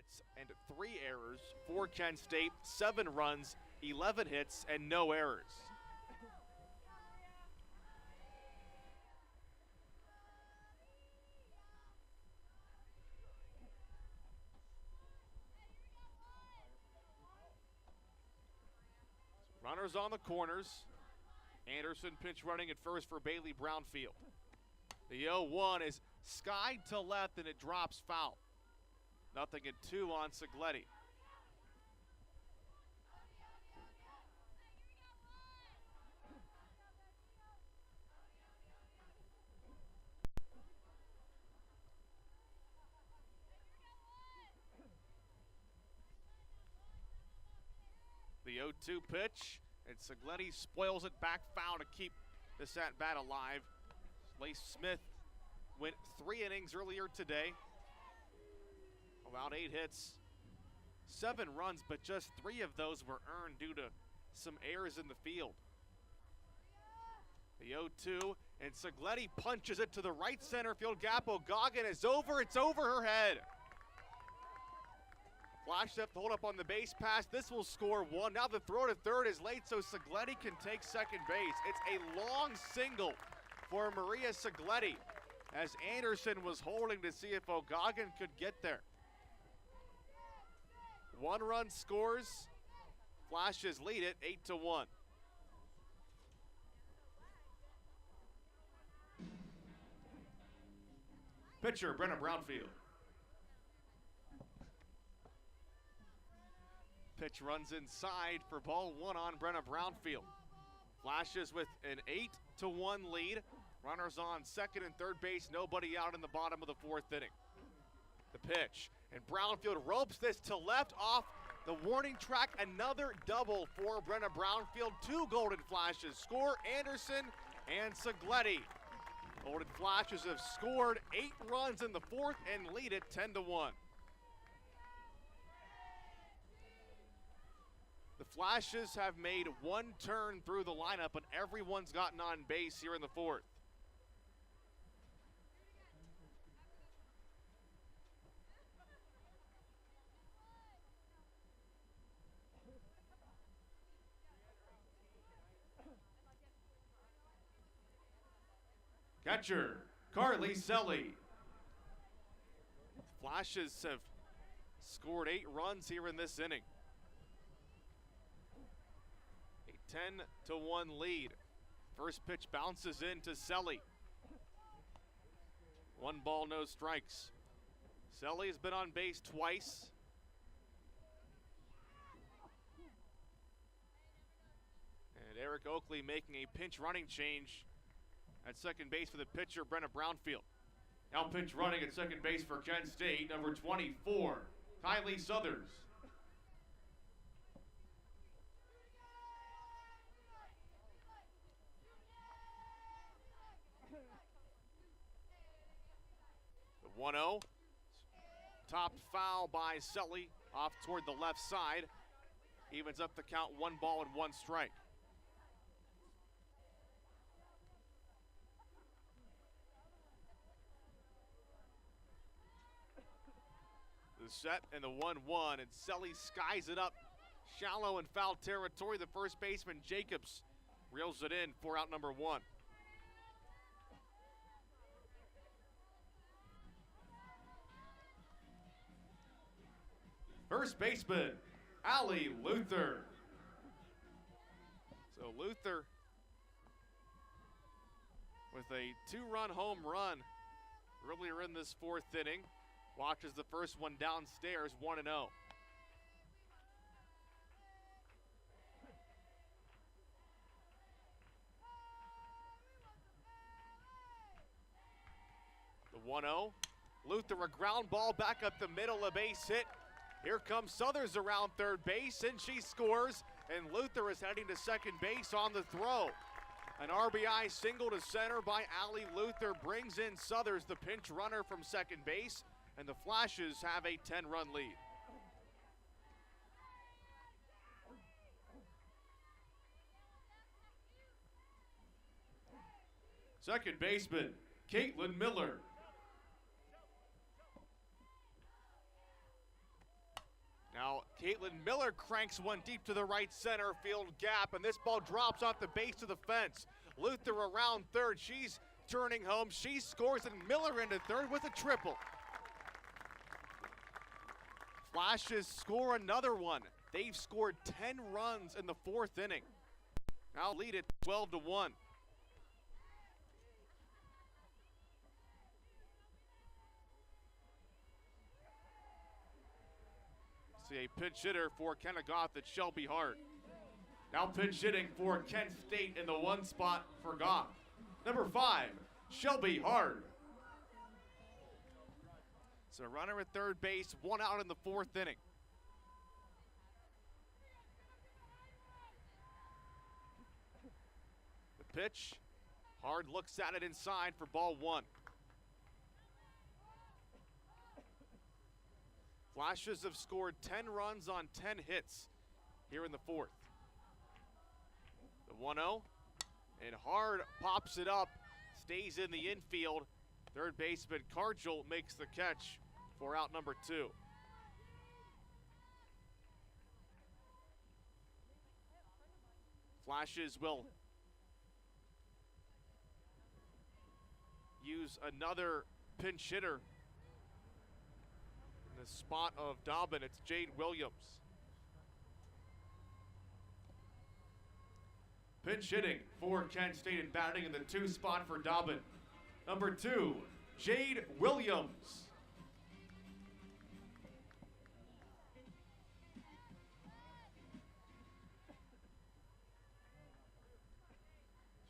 hits and 3 errors for Kent State, 7 runs, 11 hits, and no errors. Runners on the corners. Anderson pinch running at first for Bailey Brownfield. The 0-1 is skied to left and it drops foul. 0-2 on Segletti. The 0-2 pitch, and Segletti spoils it back foul to keep this at-bat alive. Lace Smith went 3 innings earlier today. Allowed 8 hits, 7 runs, but just 3 of those were earned due to some errors in the field. The 0-2, and Segletti punches it to the right center field gap. O'Goggin is over, it's over her head. Flash left hold up on the base pass. This will score 1. Now the throw to third is late, so Segletti can take second base. It's a long single for Maria Segletti as Anderson was holding to see if O'Goggin could get there. 1 run scores. Flashes lead it 8-1. Pitcher, Brenna Brownfield. Pitch runs inside for ball 1 on Brenna Brownfield. Flashes with an 8-1 lead. Runners on second and third base, nobody out in the bottom of the 4th inning. The pitch, and Brownfield ropes this to left off the warning track. Another double for Brenna Brownfield. 2 golden flashes score, Anderson and Segletti. Golden Flashes have scored 8 runs in the 4th and lead it 10-1. The Flashes have made 1 turn through the lineup, but everyone's gotten on base here in the 4th. Catcher, Carly Selly. Flashes have scored 8 runs here in this inning. A 10-1 lead. First pitch bounces into Selly. 1 ball, no strikes. Selly has been on base twice. And Eric Oakley making a pinch running change at second base for the pitcher, Brenna Brownfield. Now pinch running at second base for Kent State, number 24, Kylie Southers. The 1-0, topped foul by Selly, off toward the left side. Evens up the count, 1 ball and 1 strike. The set and the 1-1, and Selly skies it up shallow in foul territory. The first baseman, Jacobs, reels it in for out number 1. First baseman, Allie Luther. So Luther with a 2-run home run earlier in this 4th inning. Watches the first one downstairs, 1-0. The 1-0. Luther, a ground ball back up the middle, a base hit. Here comes Southers around third base, and she scores. And Luther is heading to second base on the throw. An RBI single to center by Allie Luther brings in Southers, the pinch runner from second base. And the Flashes have a 10-run lead. Second baseman, Caitlin Miller. Now, Caitlin Miller cranks one deep to the right center field gap, and this ball drops off the base of the fence. Luther around third. She's turning home. She scores, and Miller into third with a triple. Flashes score another one. They've scored 10 runs in the fourth inning. Now lead it 12-1. See a pinch hitter for Kennegoth at Shelby Hart. Now pinch hitting for Kent State in the one spot for Goff. Number 5, Shelby Hart. So runner at third base, one out in the fourth inning. The pitch, Hard looks at it inside for ball one. Flashes have scored 10 runs on 10 hits here in the fourth. The 1-0, and Hard pops it up, stays in the infield. Third baseman Cargill makes the catch for out number 2. Flashes will use another pinch hitter in the spot of Dobbin. It's Jade Williams. Pinch hitting for Kent State and batting in the 2 spot for Dobbin. Number 2, Jade Williams.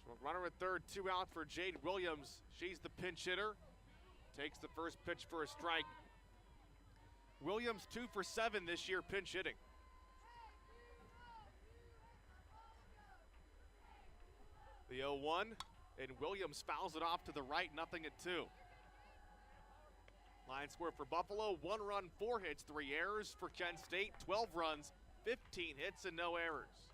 So runner at third, 2 out for Jade Williams. She's the pinch hitter. Takes the first pitch for a strike. Williams 2 for 7 this year pinch hitting. The 0-1, and Williams fouls it off to the right, 0-2. Line score for Buffalo, 1 run, 4 hits, 3 errors. For Kent State, 12 runs, 15 hits, and no errors.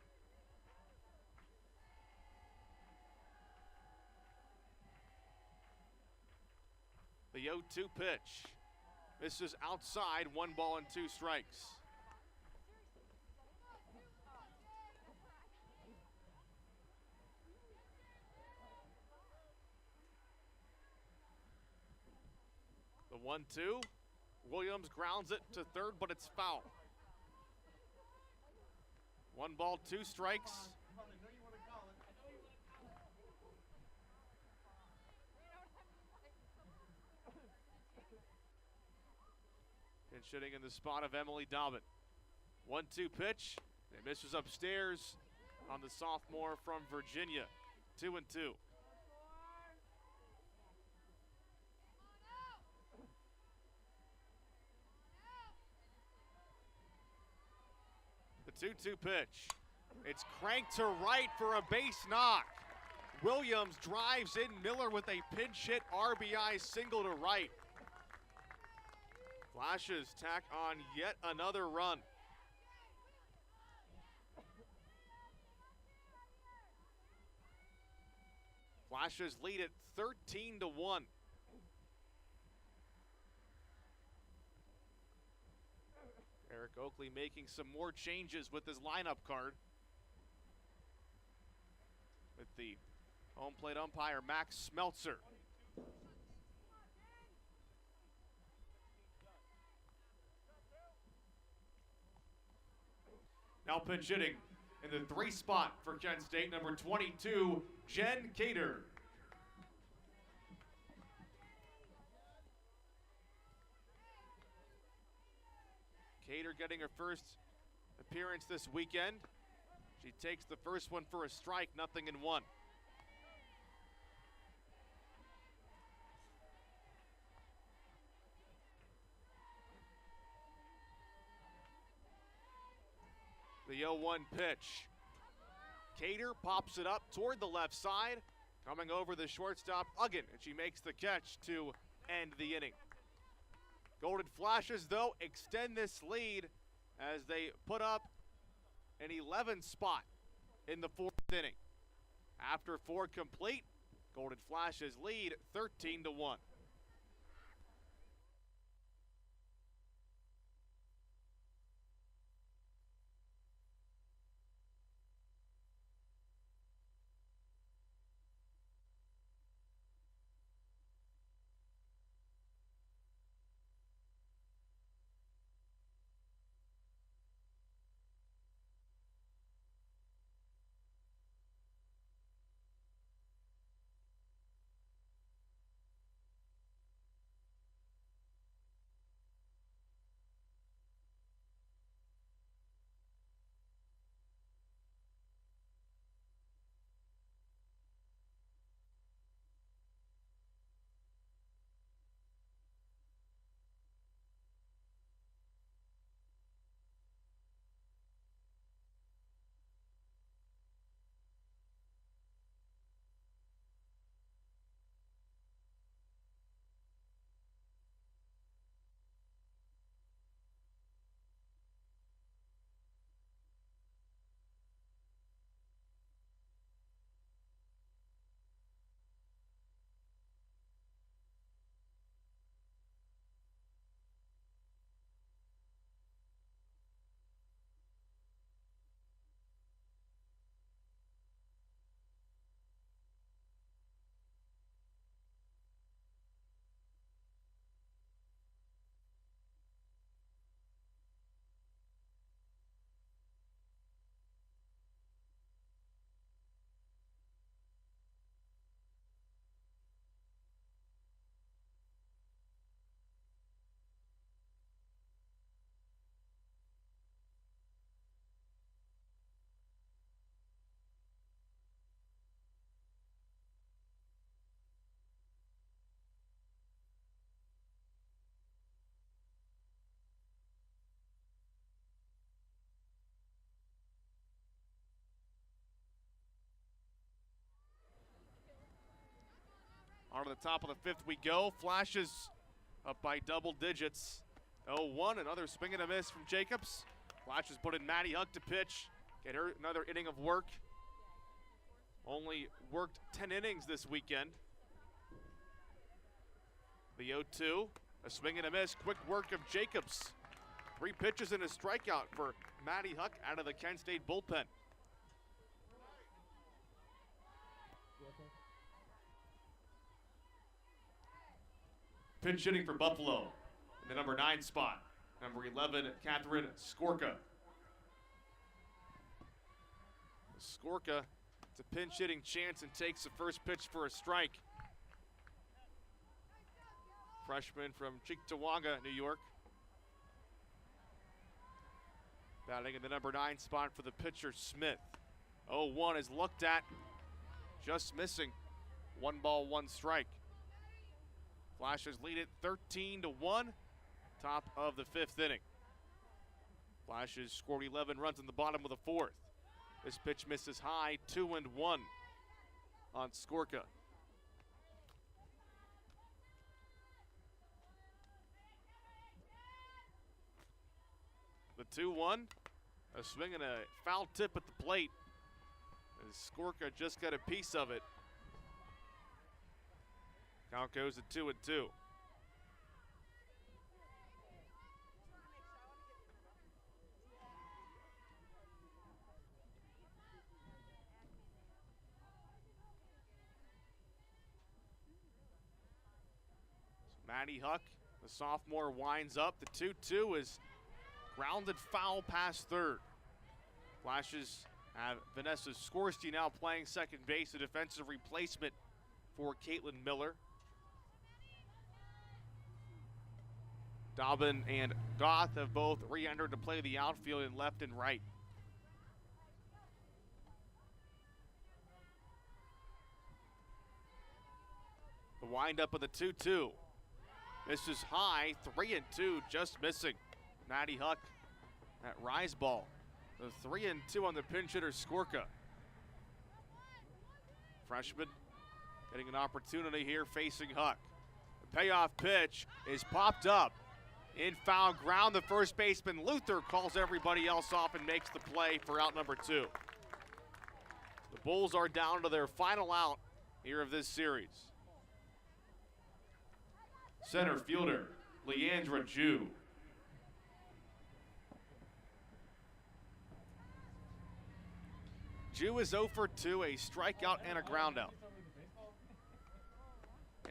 The 0-2 pitch misses outside, 1 ball and 2 strikes. The 1-2, Williams grounds it to third, but it's foul. 1 ball, 2 strikes. And shooting in the spot of Emily Dobbin. 1-2 pitch, it misses upstairs on the sophomore from Virginia. 2-2. The 2-2 pitch. It's cranked to right for a base knock. Williams drives in Miller with a pinch hit RBI single to right. Flashes tack on yet another run. Flashes lead at 13-1. Eric Oakley making some more changes with his lineup card. With the home plate umpire, Max Smeltzer. Now pinch hitting in the 3 spot for Kent State, number 22, Jen Cater. Cater getting her first appearance this weekend. She takes the first one for a strike, 0-1. The 0-1 pitch. Cater pops it up toward the left side, coming over the shortstop, Uggan, and she makes the catch to end the inning. Golden Flashes, though, extend this lead as they put up an 11 spot in the 4th inning. After 4 complete, Golden Flashes lead 13-1. On to the top of the fifth we go. Flashes up by double digits. 0-1, another swing and a miss from Jacobs. Flashes put in Maddie Huck to pitch. Get her another inning of work. Only worked 10 innings this weekend. The 0-2, a swing and a miss. Quick work of Jacobs. 3 pitches and a strikeout for Maddie Huck out of the Kent State bullpen. Pinch hitting for Buffalo in the number 9 spot. Number 11, Catherine Skorka. Skorka, it's a pinch hitting chance and takes the first pitch for a strike. Freshman from Cheektowaga, New York. Batting in the number 9 spot for the pitcher, Smith. 0-1 is looked at, just missing. 1 ball, 1 strike. Flashes lead it 13-1, top of the 5th inning. Flashes scored 11 runs in the bottom of the 4th. This pitch misses high, 2-1 on Skorka. The 2-1, a swing and a foul tip at the plate. As Skorka just got a piece of it. Count goes at 2-2. Maddie Huck, the sophomore, winds up. The 2-2 is grounded foul past third. Flashes have Vanessa Skorsky now playing second base, a defensive replacement for Caitlin Miller. Dobbin and Goth have both re-entered to play the outfield in left and right. The windup of the 2-2. This is high, 3-2, just missing. Maddie Huck at rise ball. The 3-2 on the pinch hitter, Skorka. Freshman getting an opportunity here facing Huck. The payoff pitch is popped up. In foul ground, the first baseman, Luther, calls everybody else off and makes the play for out number 2. The Bulls are down to their final out here of this series. Center fielder, Leandra Jew. Jew is 0 for 2, a strikeout and a groundout.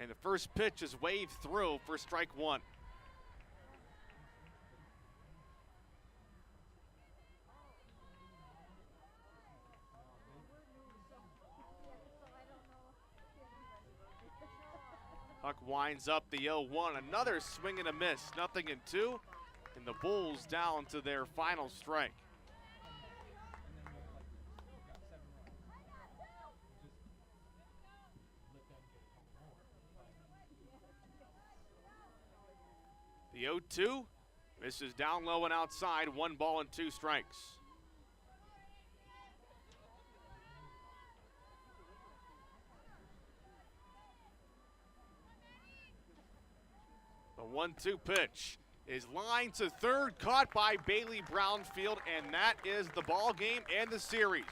And the first pitch is waved through for strike 1. Huck winds up the 0-1, another swing and a miss, 0-2, and the Bulls down to their final strike. The 0-2 misses down low and outside, 1 ball and 2 strikes. The 1-2 pitch is lined to third, caught by Bailey Brownfield, and that is the ball game and the series.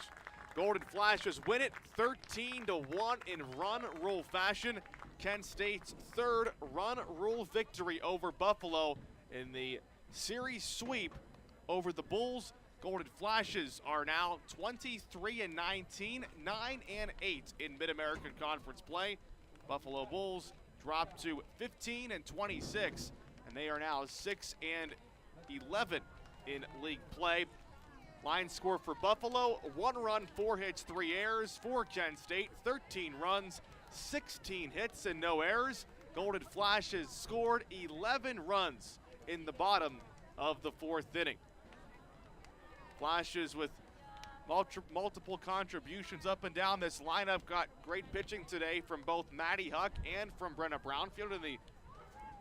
Golden Flashes win it 13-1 in run rule fashion. Kent State's 3rd run rule victory over Buffalo in the series sweep over the Bulls. Golden Flashes are now 23-19, 9-8 in Mid-American Conference play. Buffalo Bulls dropped to 15-26, and they are now 6-11 in league play. Line score for Buffalo: 1 run, 4 hits, 3 errors. For Kent State, 13 runs, 16 hits, and no errors. Golden Flashes scored 11 runs in the bottom of the 4th inning. Flashes with multiple contributions up and down this lineup. Got great pitching today from both Maddie Huck and from Brenna Brownfield in the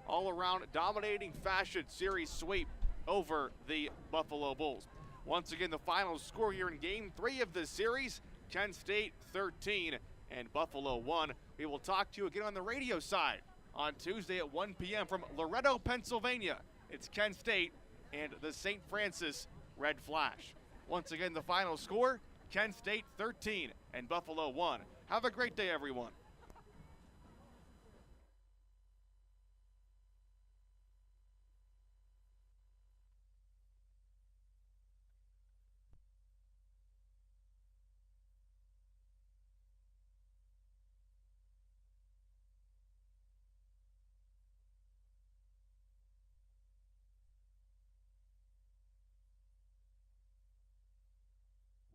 all-around dominating fashion series sweep over the Buffalo Bulls. Once again, the final score here in Game 3 of this series, Kent State 13 and Buffalo 1. We will talk to you again on the radio side on Tuesday at 1 p.m. from Loretto, Pennsylvania. It's Kent State and the St. Francis Red Flash. Once again, the final score, Kent State 13 and Buffalo 1. Have a great day, everyone.